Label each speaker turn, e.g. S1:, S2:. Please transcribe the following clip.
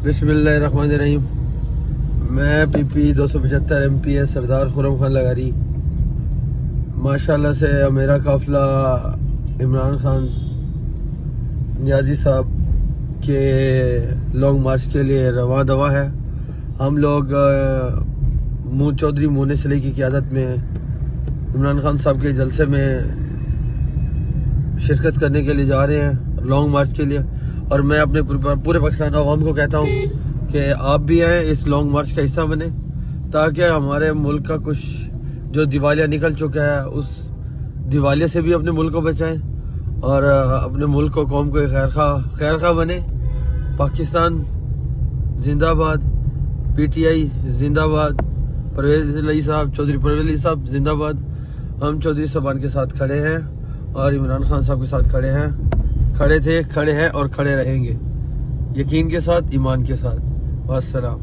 S1: बिस्मिल्लाहिर्रहमानिर्रहीम। मैं PP 275 MPS सरदार खुर्रम खान लगारी। माशाल्लाह से मेरा काफ़िला इमरान खान नियाजी साहब के लॉन्ग मार्च के लिए रवा दवा है। हम लोग चौधरी मोने सली की क़यादत में इमरान खान साहब के जलसे में शिरकत करने के लिए जा रहे हैं लॉन्ग मार्च के लिए। और मैं अपने पूरे पाकिस्तान अवाम को कहता हूँ कि आप भी आए इस लॉन्ग मार्च का हिस्सा बने, ताकि हमारे मुल्क का कुछ जो दिवालिया निकल चुका है उस दिवालिया से भी अपने मुल्क को बचाएं और अपने मुल्क को कौम को खैर खा बने। पाकिस्तान जिंदाबाद, PTI जिंदाबाद, परवेज़ अली साहब, चौधरी परवेज़ अली साहब जिंदाबाद। हम चौधरी साहबान के साथ खड़े हैं और इमरान खान साहब के साथ खड़े हैं, खड़े थे, खड़े हैं और खड़े रहेंगे, यकीन के साथ, ईमान के साथ। वस्सलाम।